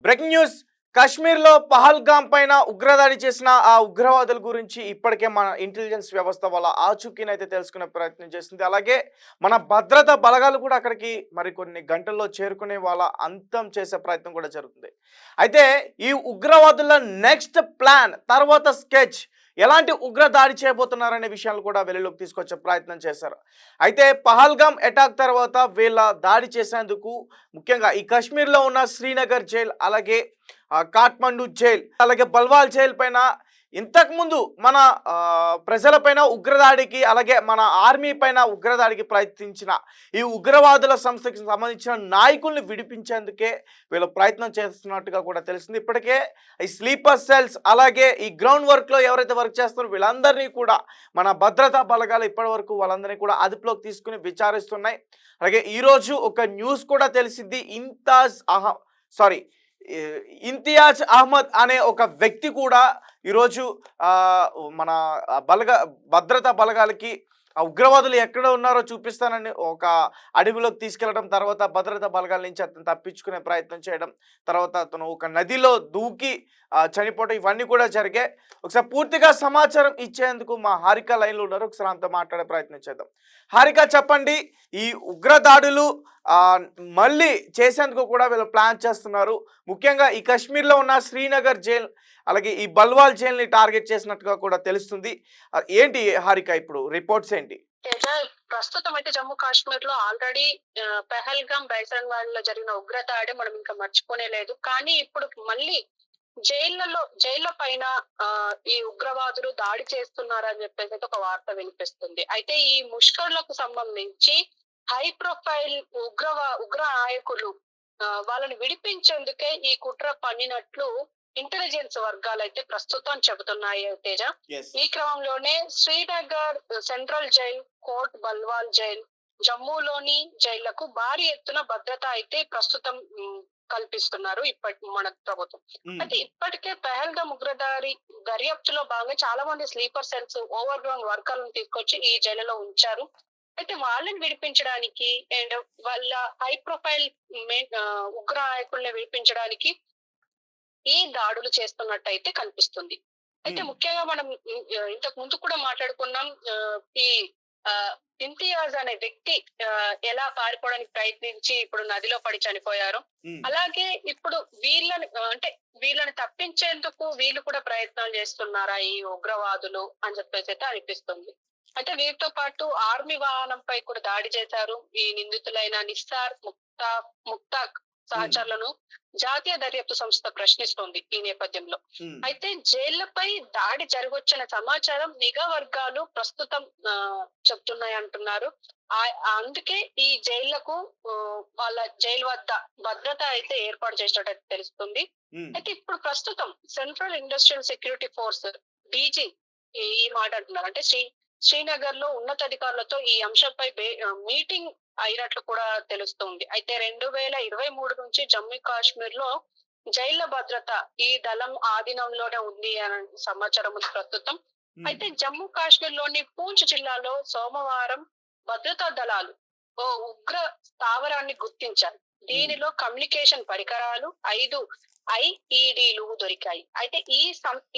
Breaking news. కాశ్మీర్లో పహల్గామ్ పైన ఉగ్రదాడి చేసిన ఆ ఉగ్రవాదుల గురించి ఇప్పటికే మన ఇంటెలిజెన్స్ వ్యవస్థ వాళ్ళ ఆచూకీనైతే తెలుసుకునే ప్రయత్నం చేస్తుంది. అలాగే మన భద్రతా బలగాలు కూడా అక్కడికి మరికొన్ని గంటల్లో చేరుకునే వాళ్ళ అంతం చేసే ప్రయత్నం కూడా జరుగుతుంది. అయితే ఈ ఉగ్రవాదుల నెక్స్ట్ ప్లాన్ తర్వాత స్కెచ్ ఎలాంటి ఉగ్ర దాడి చేయబోతున్నారనే విషయాలు కూడా వెలుగులోకి తీసుకొచ్చే ప్రయత్నం చేశారు. అయితే పహల్గామ్ అటాక్ తర్వాత వీళ్ళ దాడి చేసేందుకు ముఖ్యంగా ఈ కాశ్మీర్లో ఉన్న శ్రీనగర్ జైల్, అలాగే కాఠ్మండు జైల్, అలాగే బల్వాల్ జైల్ పైన ఇంతకుముందు మన ప్రజలపైన ఉగ్రదాడికి, అలాగే మన ఆర్మీ పైన ఉగ్రదాడికి ప్రయత్నించిన ఈ ఉగ్రవాదుల సంస్థకి సంబంధించిన నాయకుల్ని విడిపించేందుకే వీళ్ళు ప్రయత్నం చేస్తున్నట్టుగా కూడా తెలిసింది. ఇప్పటికే ఈ స్లీపర్ సెల్స్, అలాగే ఈ గ్రౌండ్ వర్క్లో ఎవరైతే వర్క్ చేస్తారో వీళ్ళందరినీ కూడా మన భద్రతా బలగాలు ఇప్పటి వరకు వాళ్ళందరినీ కూడా అదుపులోకి తీసుకుని విచారిస్తున్నాయి. అలాగే ఈరోజు ఒక న్యూస్ కూడా తెలిసింది. ఇంతియాజ్ అహ్మద్ అనే ఒక వ్యక్తి కూడా ఈరోజు మన భద్రతా బలగాలకి ఆ ఉగ్రవాదులు ఎక్కడ ఉన్నారో చూపిస్తానని ఒక అడవిలోకి తీసుకెళ్లడం, తర్వాత భద్రతా బలగాల నుంచి అతను తప్పించుకునే ప్రయత్నం చేయడం, తర్వాత అతను ఒక నదిలో దూకి చనిపోవడం, ఇవన్నీ కూడా జరిగాయి. ఒకసారి పూర్తిగా సమాచారం ఇచ్చేందుకు మా హారిక లైన్లో ఉన్నారు. ఒకసారి అంతా మాట్లాడే ప్రయత్నం చేద్దాం. హారిక, చెప్పండి. ఈ ఉగ్రదాడులు మళ్ళీ చేసేందుకు కూడా వీళ్ళు ప్లాన్ చేస్తున్నారు. ముఖ్యంగా ఈ కాశ్మీర్లో ఉన్న శ్రీనగర్ జైల్, అలాగే ఈ బల్వాల్ జైల్ని టార్గెట్ చేసినట్టుగా కూడా తెలుస్తుంది. ఏంటి హారిక ఇప్పుడు రిపోర్ట్స్ ఏంటి? ప్రస్తుతం అయితే జమ్మూ కాశ్మీర్ లో ఆల్రెడీ పెహల్గాం, బైసన్వాల్ లో జరిగిన ఉగ్రదాడి మనం ఇంకా మర్చిపోనే లేదు. కానీ ఇప్పుడు మళ్ళీ జైళ్ల పైన ఈ ఉగ్రవాదులు దాడి చేస్తున్నారని చెప్పేసి ఒక వార్త వినిపిస్తుంది. అయితే ఈ ముష్కర్లకు సంబంధించి హై ప్రొఫైల్ ఉగ్ర నాయకులు వాళ్ళని విడిపించేందుకే ఈ కుట్ర పన్నినట్లు ఇంటెలిజెన్స్ వర్గాలు అయితే ప్రస్తుతం చెబుతున్నాయి తేజ. ఈ క్రమంలోనే Srinagar central jail, Kot Balwal jail, జమ్మూలోని జైళ్లకు భారీ ఎత్తున భద్రత అయితే ప్రస్తుతం కల్పిస్తున్నారు మన ప్రభుత్వం. అయితే ఇప్పటికే పెహల్గాం ఉగ్రదాడి దర్యాప్తులో భాగంగా చాలా మంది స్లీపర్ సెల్స్, ఓవర్ గ్రౌండ్ వర్కర్లను తీసుకొచ్చి ఈ జైలులో ఉంచారు. అయితే వాళ్ళని విడిపించడానికి అండ్ వాళ్ళ హై ప్రొఫైల్ ఉగ్ర నాయకుల్ని విడిపించడానికి ఈ దాడులు చేస్తున్నట్టయితే కనిపిస్తుంది. అయితే ముఖ్యంగా మనం ఇంతకు ముందు కూడా మాట్లాడుకున్నాం, ఈ ఇంతియాజ్ అనే వ్యక్తి ఎలా పారిపోవడానికి ప్రయత్నించి ఇప్పుడు నదిలో పడి చనిపోయారు. అలాగే ఇప్పుడు వీళ్ళని తప్పించేందుకు వీళ్ళు కూడా ప్రయత్నాలు చేస్తున్నారా ఈ ఉగ్రవాదులు అని చెప్పేసి అయితే అనిపిస్తుంది. అయితే వీరితో పాటు ఆర్మీ వాహనంపై కూడా దాడి చేశారు. ఈ నిందితులైన నిస్సార్, ముక్తాక్ సహచరులను జాతీయ దర్యాప్తు సంస్థ ప్రశ్నిస్తోంది ఈ నేపథ్యంలో. అయితే జైళ్లపై దాడి జరగొచ్చిన సమాచారం నిఘా వర్గాలు ప్రస్తుతం చెప్తున్నాయి అంటున్నారు. అందుకే ఈ జైళ్లకు వాళ్ళ జైలు వద్ద భద్రత అయితే ఏర్పాటు చేసినట్టు తెలుస్తుంది. అయితే ఇప్పుడు ప్రస్తుతం central industrial security force DG ఈ మాట అంటున్నారు. అంటే శ్రీనగర్ లో ఉన్నతాధికారులతో ఈ అంశంపై మీటింగ్ అయినట్లు కూడా తెలుస్తుంది. అయితే 2023 నుంచి జమ్మూ కాశ్మీర్ లో జైళ్ల భద్రత ఈ దళం ఆధీనంలోనే ఉంది అనే సమాచారం ఉంది ప్రస్తుతం. అయితే జమ్మూ కాశ్మీర్ లోని పూంచ్ జిల్లాలో సోమవారం భద్రతా దళాలు ఓ ఉగ్ర స్థావరాన్ని గుర్తించారు. దీనిలో కమ్యూనికేషన్ పరికరాలు, 5 IEDలు దొరికాయి. అయితే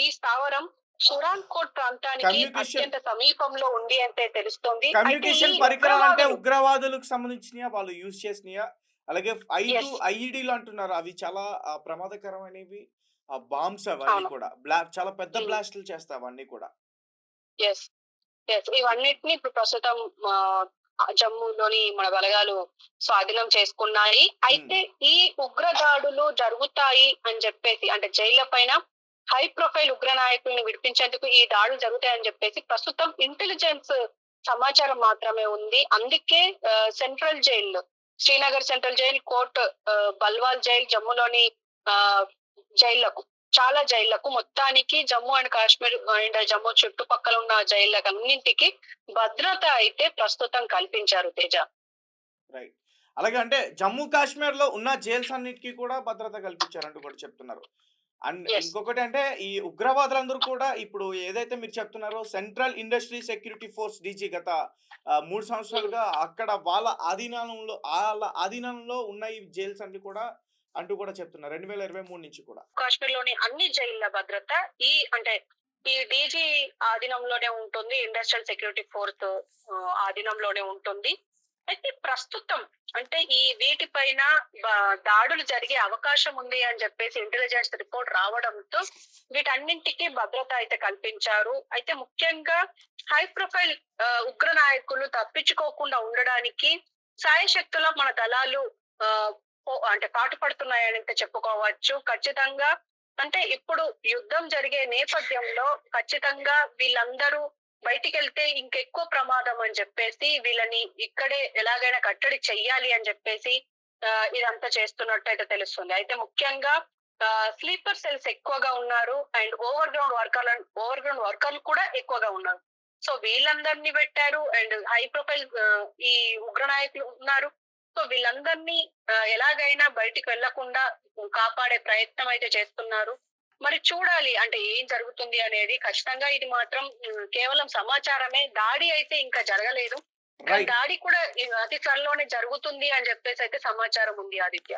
ఈ స్థావరం సురాన్కోట్ ప్రాంతానికి అత్యంత సమీపంలో ఉంది అంటే తెలుస్తోంది. కమ్యూనికేషన్ పరికరాలు అంటే ఉగ్రవాదులకు సంబంధించినయా, వాళ్ళు యూజ్ చేసినయా? అలాగే 5 IEDలు అంటున్నారు. అవి చాలా ప్రమాదకరమైనవి బాంబ్స్, అవన్నీ కూడా చాలా పెద్ద బ్లాస్టులు చేస్తాయి అవన్నీ కూడా. ఇవన్నిటిని ఇప్పుడు ప్రస్తుతం జమ్మూలోని మన బలగాలు స్వాధీనం చేసుకున్నాయి. అయితే ఈ ఉగ్రదాడులు జరుగుతాయి అని చెప్పేసి, అంటే జైళ్ల పైన హై ప్రొఫైల్ ఉగ్ర నాయకుల్ని విడిపించేందుకు ఈ దాడులు జరుగుతాయని చెప్పేసి ప్రస్తుతం ఇంటెలిజెన్స్ సమాచారం మాత్రమే ఉంది. అందుకే central jail, Srinagar central jail, Kot Balwal jail, జమ్మూలోని చాలా జైళ్లకు మొత్తానికి జమ్మూ అండ్ కాశ్మీర్ అండ్ జమ్మూ చుట్టుపక్కల ఉన్న జైళ్ళకు అన్నింటికి భద్రత అయితే ప్రస్తుతం కల్పించారు తేజ. రైట్. అలాగే అంటే జమ్మూ కాశ్మీర్ లో ఉన్న జైల్స్ అన్నిటికీ కూడా భద్రత కల్పించారంటూ కూడా చెప్తున్నారు. అండ్ ఇంకొకటి అంటే ఈ ఉగ్రవాదులందరూ కూడా ఇప్పుడు ఏదైతే మీరు చెప్తున్నారో central industry security force DG గత 3 సంవత్సరాలుగా అక్కడ వాళ్ళ ఆధీనంలో ఉన్న ఈ జైల్స్ అన్ని కూడా అంటూ కూడా చెప్తున్నారు 2023 నుంచి కూడా. కాశ్మీర్ లోని అన్ని జైళ్ల భద్రత ఈ డీజీ ఆధీనంలోనే ఉంటుంది, ఇండస్ట్రియల్ సెక్యూరిటీ ఫోర్స్ ఆధీనంలోనే ఉంటుంది. అయితే ప్రస్తుతం అంటే ఈ వీటిపైన దాడులు జరిగే అవకాశం ఉంది అని చెప్పేసి ఇంటెలిజెన్స్ రిపోర్ట్ రావడంతో వీటన్నింటికి భద్రత అయితే కల్పించారు. అయితే ముఖ్యంగా హై ప్రొఫైల్ ఉగ్ర నాయకులు తప్పించుకోకుండా ఉండడానికి సాయశక్తుల మన దళాలు అంటే పాటుపడుతున్నాయని అయితే చెప్పుకోవచ్చు. ఖచ్చితంగా అంటే ఇప్పుడు యుద్ధం జరిగే నేపథ్యంలో ఖచ్చితంగా వీళ్ళందరూ బయటికి వెళ్తే ఇంకెక్కువ ప్రమాదం అని చెప్పేసి వీళ్ళని ఇక్కడే ఎలాగైనా కట్టడి చెయ్యాలి అని చెప్పేసి ఇదంతా చేస్తున్నట్టు అయితే తెలుస్తుంది. అయితే ముఖ్యంగా స్లీపర్ సెల్స్ ఎక్కువగా ఉన్నారు అండ్ ఓవర్ గ్రౌండ్ వర్కర్లు కూడా ఎక్కువగా ఉన్నారు. సో వీళ్ళందరినీ పెట్టారు అండ్ హై ప్రొఫైల్ ఈ ఉగ్ర నాయకులు ఉన్నారు. సో వీళ్ళందరినీ ఎలాగైనా బయటికి వెళ్లకుండా కాపాడే ప్రయత్నం అయితే చేస్తున్నారు. మరి చూడాలి అంటే ఏం జరుగుతుంది అనేది. ఖచ్చితంగా ఇది మాత్రం కేవలం సమాచారమే, దాడి అయితే ఇంకా జరగలేదు. దాడి కూడా అతి త్వరలోనే జరుగుతుంది అని చెప్పేసి అయితే సమాచారం ఉంది. ఆదిత్య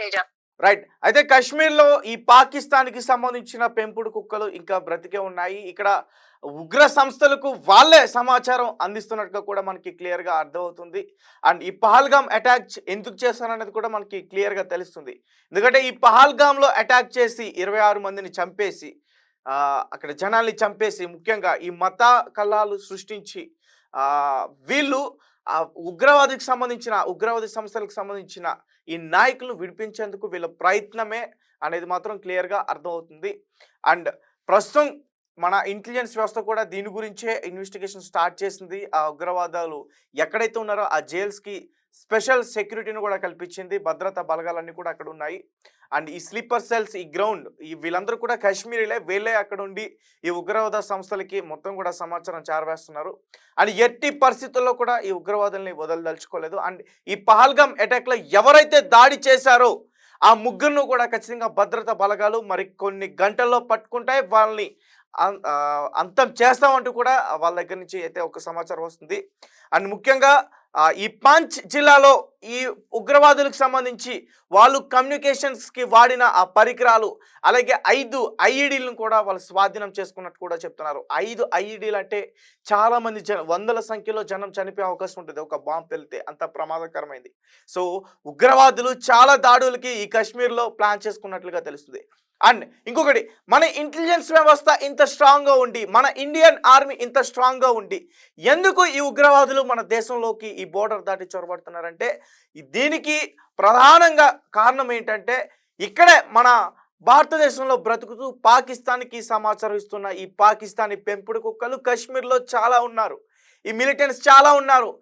తేజ రైట్. అయితే కాశ్మీర్ లో ఈ పాకిస్తాన్ కి సంబంధించిన పెంపుడు కుక్కలు ఇంకా బ్రతికే ఉన్నాయి. ఇక్కడ ఉగ్ర సంస్థలకు వాళ్ళే సమాచారం అందిస్తున్నట్టుగా కూడా మనకి క్లియర్ గా అర్థమవుతుంది. అండ్ ఈ పహల్గామ్ అటాక్ ఎందుకు చేస్తారనేది కూడా మనకి క్లియర్ గా తెలుస్తుంది. ఎందుకంటే ఈ పహల్గామ్ లో అటాక్ చేసి 26 మందిని చంపేసి అక్కడ జనాల్ని చంపేసి ముఖ్యంగా ఈ మత కల్లాలు సృష్టించి వీళ్ళు ఉగ్రవాది సంస్థలకు సంబంధించిన ఈ నాయకులను విడిపించేందుకు వీళ్ళ ప్రయత్నమే అనేది మాత్రం క్లియర్గా అర్థమవుతుంది. అండ్ ప్రస్తుతం మన ఇంటెలిజెన్స్ వ్యవస్థ కూడా దీని గురించే ఇన్వెస్టిగేషన్ స్టార్ట్ చేసింది. ఆ ఉగ్రవాదాలు ఎక్కడైతే ఉన్నారో ఆ జైల్స్కి స్పెషల్ సెక్యూరిటీని కూడా కల్పించింది. భద్రతా బలగాలన్నీ కూడా అక్కడ ఉన్నాయి. అండ్ ఈ స్లీపర్ సెల్స్, ఈ గ్రౌండ్, వీళ్ళందరూ కూడా కాశ్మీరీలే. వీళ్ళే అక్కడ ఉండి ఈ ఉగ్రవాద సంస్థలకి మొత్తం కూడా సమాచారం చేరవేస్తున్నారు. అండ్ ఎట్టి పరిస్థితుల్లో కూడా ఈ ఉగ్రవాదుల్ని వదలదలుచుకోలేదు. అండ్ ఈ పహల్గామ్ అటాక్లో ఎవరైతే దాడి చేశారో ఆ ముగ్గురును కూడా ఖచ్చితంగా భద్రతా బలగాలు మరి కొన్ని గంటల్లో పట్టుకుంటాయి. వాళ్ళని అంతం చేస్తామంటూ కూడా వాళ్ళ దగ్గర నుంచి అయితే ఒక సమాచారం వస్తుంది. అండ్ ముఖ్యంగా ఈ పాంచ్ జిల్లాలో ఈ ఉగ్రవాదులకు సంబంధించి వాళ్ళు కమ్యూనికేషన్స్కి వాడిన ఆ పరికరాలు, అలాగే 5 ఐఈడీలను కూడా వాళ్ళు స్వాధీనం చేసుకున్నట్టు కూడా చెప్తున్నారు. 5 ఐఈడీలు అంటే చాలామంది వందల సంఖ్యలో జనం చనిపోయే అవకాశం ఉంటుంది ఒక బాంబు వెళ్తే, అంత ప్రమాదకరమైంది. సో ఉగ్రవాదులు చాలా దాడులకి ఈ కాశ్మీర్లో ప్లాన్ చేసుకున్నట్లుగా తెలుస్తుంది. అండ్ ఇంకొకటి, మన ఇంటెలిజెన్స్ వ్యవస్థ ఇంత స్ట్రాంగ్గా ఉండి, మన ఇండియన్ ఆర్మీ ఇంత స్ట్రాంగ్గా ఉండి ఎందుకు ఈ ఉగ్రవాదులు మన దేశంలోకి ఈ బోర్డర్ దాటి చొరబడుతున్నారంటే దీనికి ప్రధానంగా కారణం ఏంటంటే ఇక్కడే మన భారతదేశంలో బ్రతుకుతూ పాకిస్తాన్కి సమాచారం ఇస్తున్న ఈ పాకిస్తానీ పెంపుడు కుక్కలు కాశ్మీర్లో చాలా ఉన్నారు. ఈ మిలిటెంట్స్ చాలా ఉన్నారు.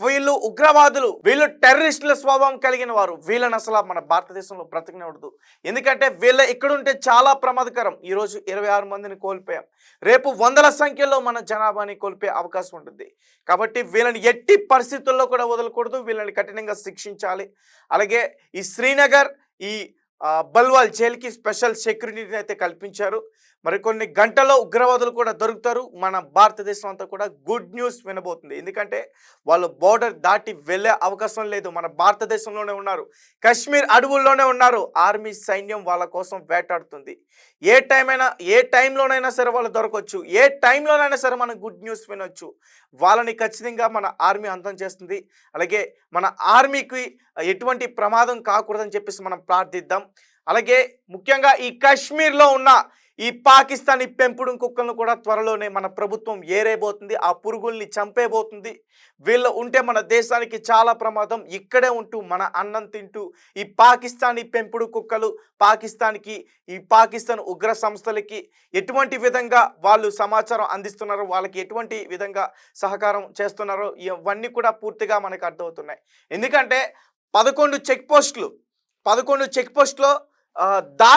వీళ్ళు ఉగ్రవాదులు, వీళ్ళు టెర్రరిస్టుల స్వభావం కలిగిన వారు. వీళ్ళని అసలు మన భారతదేశంలో బ్రతకనివ్వదు. ఎందుకంటే వీళ్ళ ఇక్కడుంటే చాలా ప్రమాదకరం. ఈరోజు 26 మందిని కోల్పోయాం, రేపు వందల సంఖ్యలో మన జనాభాని కోల్పోయే అవకాశం ఉంటుంది. కాబట్టి వీళ్ళని ఎట్టి పరిస్థితుల్లో కూడా వదలకూడదు. వీళ్ళని కఠినంగా శిక్షించాలి. అలాగే ఈ శ్రీనగర్, ఈ బల్వాల్ జైలుకి స్పెషల్ సెక్యూరిటీని అయితే కల్పించారు. మరికొన్ని గంటల్లో ఉగ్రవాదులు కూడా దొరుకుతారు. మన భారతదేశం అంతా కూడా గుడ్ న్యూస్ వినబోతుంది. ఎందుకంటే వాళ్ళు బోర్డర్ దాటి వెళ్ళే అవకాశం లేదు. మన భారతదేశంలోనే ఉన్నారు, కాశ్మీర్ అడవుల్లోనే ఉన్నారు. ఆర్మీ సైన్యం వాళ్ళ కోసం వేటాడుతుంది. ఏ టైంలోనైనా సరే వాళ్ళు దొరకవచ్చు. ఏ టైంలోనైనా సరే మనం గుడ్ న్యూస్ వినొచ్చు. వాళ్ళని ఖచ్చితంగా మన ఆర్మీ అంతం చేస్తుంది. అలాగే మన ఆర్మీకి ఎటువంటి ప్రమాదం కాకూడదని చెప్పేసి మనం ప్రార్థిద్దాం. అలాగే ముఖ్యంగా ఈ కాశ్మీర్లో ఉన్న ఈ పాకిస్తానీ పెంపుడు కుక్కలను కూడా త్వరలోనే మన ప్రభుత్వం ఏరేబోతుంది. ఆ పురుగుల్ని చంపేబోతుంది. వీళ్ళు ఉంటే మన దేశానికి చాలా ప్రమాదం. ఇక్కడే ఉంటూ మన అన్నం తింటూ ఈ పాకిస్తానీ పెంపుడు కుక్కలు ఈ పాకిస్తాన్ ఉగ్ర సంస్థలకి ఎటువంటి విధంగా వాళ్ళు సమాచారం అందిస్తున్నారో, వాళ్ళకి ఎటువంటి విధంగా సహకారం చేస్తున్నారో ఇవన్నీ కూడా పూర్తిగా మనకు అర్థమవుతున్నాయి. ఎందుకంటే 11 చెక్ పోస్టులు దాటి